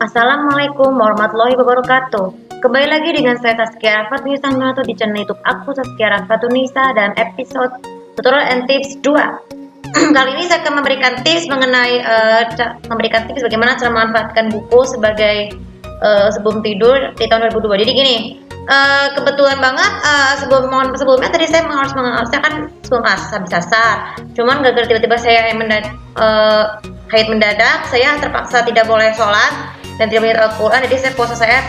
Assalamualaikum warahmatullahi wabarakatuh. Kembali lagi dengan saya Saskia Rafatuniza di channel YouTube aku Saskia Rafatuniza dan episode tutorial and tips 2. Kali ini saya akan memberikan tips mengenai bagaimana cara memanfaatkan buku sebagai sebelum tidur di tahun 2002. Jadi gini, kebetulan banget sebelumnya tadi saya harusnya kan sebelum habis asar. Cuman gagal tiba-tiba saya haid mendadak, saya terpaksa tidak boleh sholat dan tidak melihat Al-Quran, jadi puasa saya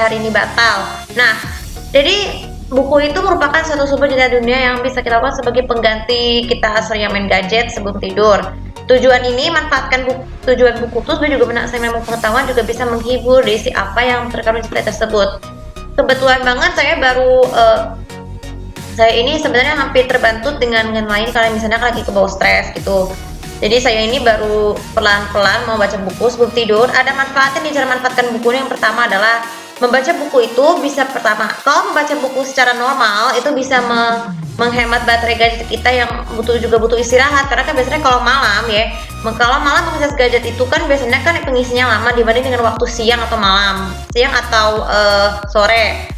hari ini batal. Nah, jadi buku itu merupakan suatu sumber cerita dunia yang bisa kita lakukan sebagai pengganti kita sering main gadget sebelum tidur. Tujuan buku itu juga menambah pengetahuan, juga bisa menghibur dari apa yang terkandung di cerita tersebut. Kebetulan banget saya ini sebenarnya hampir terbantu dengan lain karena misalnya lagi kebawa stres gitu. Jadi saya ini baru pelan-pelan mau baca buku sebelum tidur. Ada manfaatnya nih cara manfaatkan buku. Yang pertama adalah membaca buku itu bisa kalau membaca buku secara normal itu bisa menghemat baterai gadget kita yang butuh istirahat, karena kan biasanya kalau malam mengakses gadget itu kan biasanya kan pengisinya lama dibanding dengan waktu siang atau sore.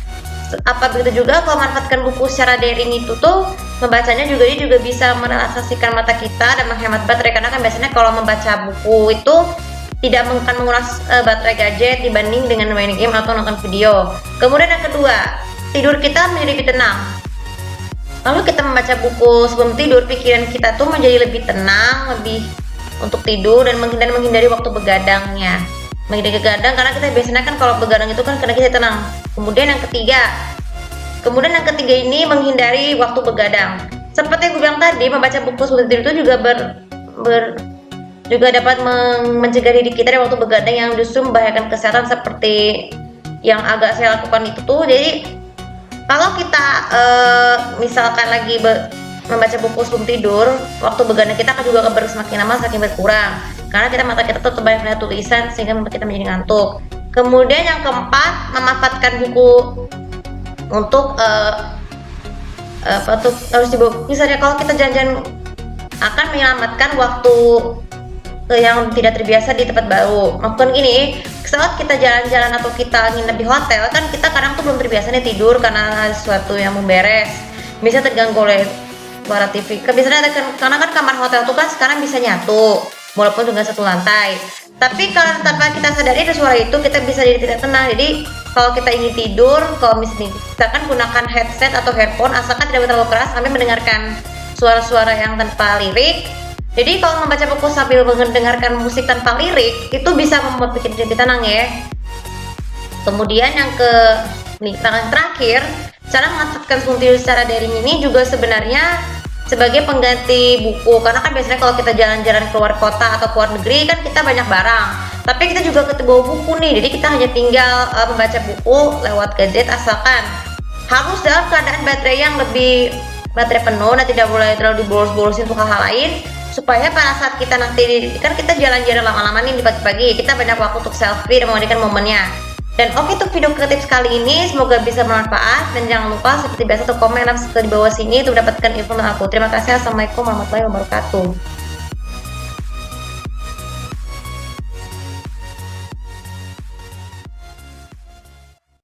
Apa begitu juga kalau manfaatkan buku secara daring itu tuh membacanya juga bisa merelaksasikan mata kita dan menghemat baterai, karena kan biasanya kalau membaca buku itu tidak akan menguras baterai gadget dibanding dengan main game atau nonton video. Kemudian yang kedua, tidur kita menjadi lebih tenang. Lalu kita membaca buku sebelum tidur, pikiran kita tuh menjadi lebih tenang, lebih untuk tidur dan menghindari waktu begadangnya. Menghindari begadang karena kita biasanya kan kalau begadang itu kan karena kita tenang. Kemudian yang ketiga ini menghindari waktu begadang. Seperti yang gue bilang tadi, membaca buku sebelum tidur itu juga dapat mencegah diri kita dari waktu begadang yang justru membahayakan kesehatan, seperti yang agak saya lakukan itu tuh. Jadi kalau kita misalkan lagi membaca buku sebelum tidur, waktu begadang kita akan juga semakin lama semakin berkurang, karena mata kita tuh banyak melihat tulisan sehingga membuat kita menjadi ngantuk. Kemudian yang keempat, memanfaatkan buku untuk harus dibawa. Misalnya kalau kita jalan-jalan akan menyelamatkan waktu yang tidak terbiasa di tempat baru. Maksudnya gini, saat kita jalan-jalan atau kita nginep di hotel kan kita kadang tuh belum terbiasa nih tidur karena sesuatu yang memberes, bisa terganggu oleh suara TV. Biasanya karena kan kamar hotel tuh kan sekarang bisa nyatu walaupun dengan satu lantai. Tapi kalau tanpa kita sadari ada suara itu, kita bisa jadi tidak tenang. Jadi kalau kita ingin tidur, kalau misalkan gunakan headset atau earphone, asalkan tidak terlalu keras sampai mendengarkan suara-suara yang tanpa lirik. Jadi kalau membaca buku sambil mendengarkan musik tanpa lirik, itu bisa membuat pikiran lebih tenang ya. Kemudian yang terakhir, cara memanfaatkan sebelum tidur secara daring ini juga sebenarnya sebagai pengganti buku, karena kan biasanya kalau kita jalan-jalan keluar kota atau keluar negeri kan kita banyak barang, tapi kita juga bawa buku nih, jadi kita hanya tinggal membaca buku lewat gadget, asalkan harus dalam keadaan baterai penuh dan tidak boleh terlalu dibolos-bolosin untuk hal-hal lain, supaya pada saat kita nanti kan kita jalan-jalan lama-lama nih di pagi-pagi, kita banyak waktu untuk selfie dan mengabadikan momennya. Dan oke, untuk video tips kali ini semoga bisa bermanfaat, dan jangan lupa seperti biasa untuk komen di bawah sini untuk mendapatkan info dari aku. Terima kasih. Assalamualaikum warahmatullahi wabarakatuh.